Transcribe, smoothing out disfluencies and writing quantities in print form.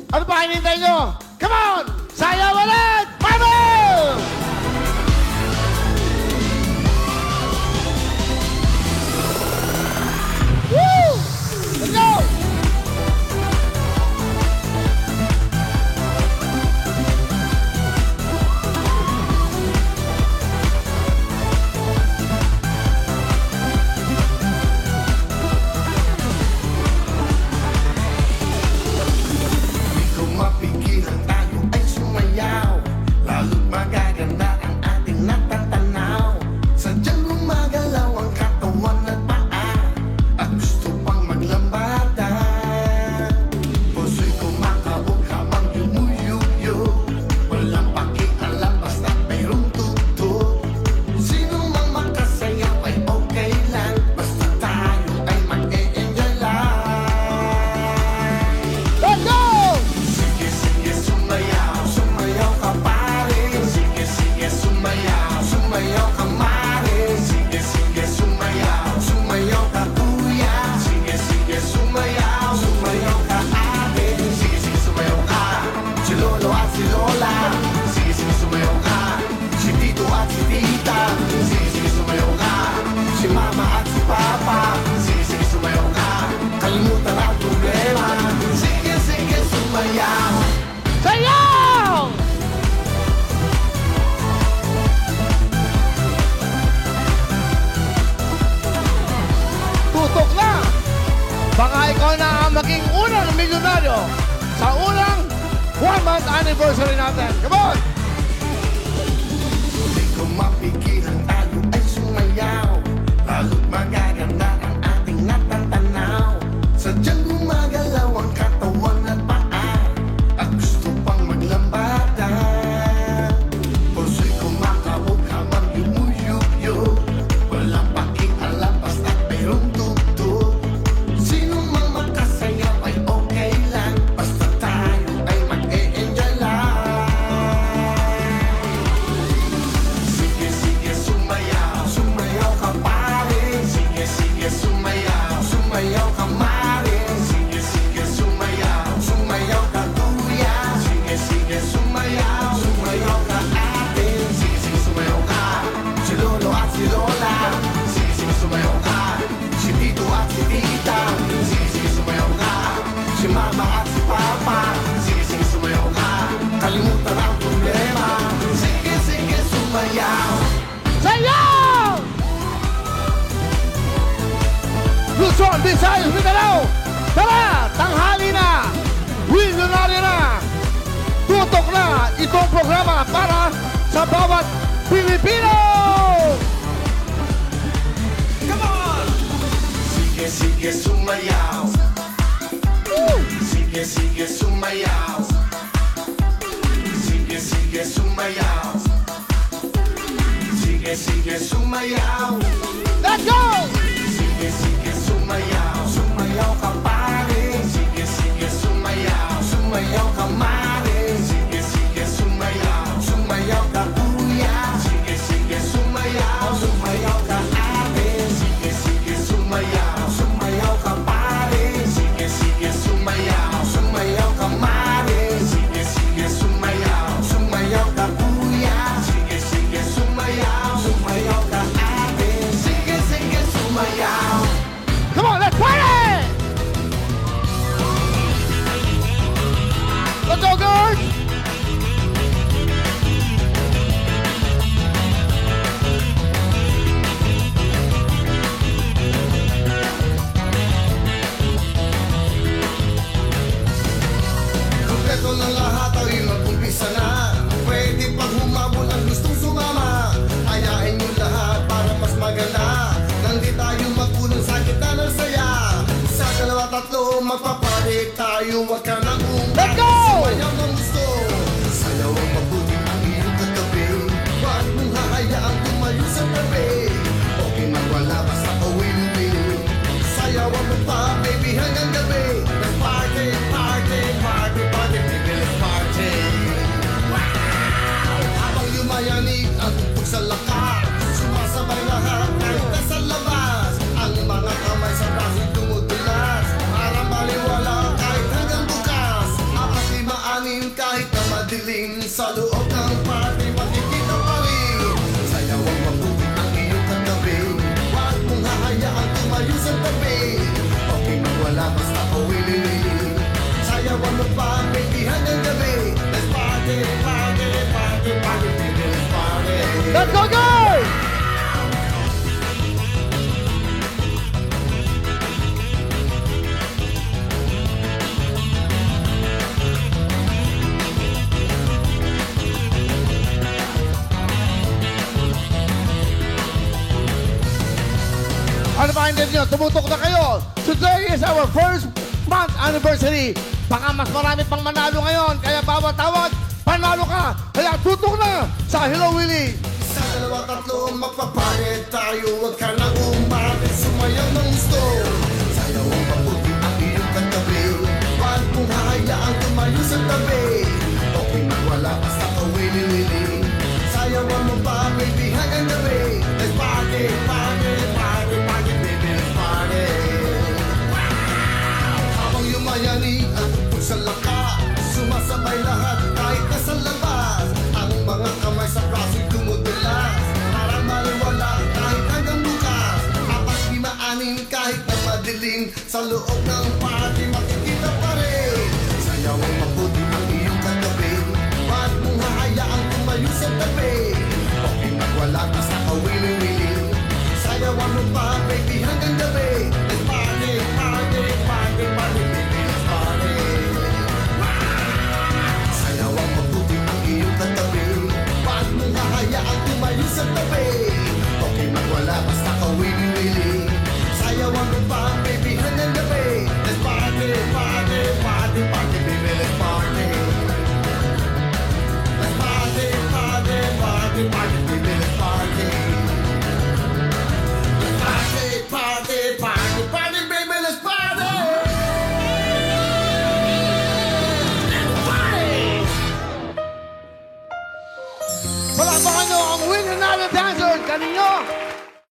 Ano pa hinintay nyo? Come on! Sayaw ulit! Marvel! Woo! Let's go! Tutok na! Baka ikaw na ang maging unang milyonaryo sa unang 1-month anniversary natin. Come on! Hindi ko mapigilan, tayo ay sumayaw. Lalo't magaganda ang ating natatanaw. Sadyang gumagalaw ang katawan at paa, at gusto pang maglambada. Puso'y kumakabog habang yumuyuyo. Walang pakialam basta't mayroong tugtog. Sino mang makasayaw ay okay lang, basta tayo ay mag-e-enjoy lang. Sige, sige, sumayaw, sumayaw ka pare. Sige, sige, sumayaw, sumayaw ka mare. Sige, sige, sumayaw, sumayaw ka kuya. Sige, sige, sumayaw, sumayaw ka ate. Sige, sige, sumayaw ka, si lolo at si lola. Sige, sige, sumayaw ka, si tito at si tita. Sige, sige, sumayaw ka, si mama at si papa. Sige, sige, sumayaw ka, kalimutan ang problema. Sige, sige, sumayaw. Sayaw! Luzon, Visayas, Mindanao! Tara! Tanghali na! Milyonaryo na! Tutok na itong programa para sa bawat Pilipino! Come on! Sige, sige, sumayaw. Sige, sige, sumayaw. Sige, sige, sumayaw. Sige, sige, sumayaw. Let's go! Sige, sige, sumayaw. Sumayaw ka pare. Sige, sige, sumayaw. Sumayaw ka mare. Sige, sige, sumayaw. Sumayaw ka kuya. Sige, sige, sumayaw. Sumayaw ka ate. Sige, sige, sumayaw. Sumayaw ka pare. Sige, sige, sumayaw. Sumayaw ka mare. Sige, sige, sumayaw. Sumayaw ka kuya. Sige, sige, sumayaw. Sumayaw ka ate. Sige, sige, sumayaw. Come on, let's party! Let's go, girls! Kompleto ng lahat ay mag-umpisa na. Pwede pang humabol ang gustong sumama. Ayain nyo lahat para mas maganda. Nandi tayo magpunong sa gitna ng saya. Sa dalawa tatlo magpapalit tayo. Huwag ka nang Let's go! sumayaw ng gusto. Sayaw ang mabuti ang iyong kagabi. Huwag mong hahayaang tumayo sa tabi. Okay man wala basta win-win. Sayawan mo pa baby hanggang gabi. Let's party, party, party, party, baby, let's party. Wow! Habang yumayanig ang tugtog sa lakas, sumasabay lahat kahit nasa labas. Ang mga kamay sa braso tumutulas para maliwala kahit hanggang bukas. Apat Sa loob ng party makikita pa rin Sayaw ang mabuti ang iyong katabi Huwag mong hahayaan tumayo sa tabi Okay nang wala basta ko wili-wili Sayawan mo pa baby hanggang gabi Let's party, party, party, party, baby, let's party Let's go, guys! Ano ba hindi nyo? Tumutok na kayo! Today is our first month anniversary. Baka mas marami pang manalo ngayon. Kaya bawat tawag, panalo ka. Kaya tutok na sa Hello Willie. Sa dalawa tatlo magpapalit tayo Huwag ka nang umabit sumayaw ng gusto Sayaw ang mabuti ang iyong katabi Huwag mong hahayaan tumayo sa tabi Okay na wala basta ka wili-wili Sayawan mo pa baby hanggang gabi Let's party, party, party, party, baby, let's party Habang yumayani ang tugtog sa lakas Sumasabay lahat kahit nasa labas Ang mga kamay sa braso'y dumudulas Para maliwala kahit hanggang bukas Apat, lima, anim kahit na madilim Sa loob ng party makikita pa rin Sayaw ang mabuti ang iyong katabi Huwag mong hahayaan tumayo sa tabi Okay magwala basta ka wili-wili Sayawan mo pa baby hanggang gabi Let's party, party, party, party, baby, let's party Sayaw ang mabuti ang iyong katabi Huwag mong hahayaan tumayo sa tabi Okay magwala basta ka wili-wili Sayawan mo pa baby hanggang gabi Let's party, party, party, party, baby, let's party Let's party, party, party, party, baby, let's party Let's party, party, party, party, baby, let's party Palakpakan nyo ang winner na dancer. Kanino?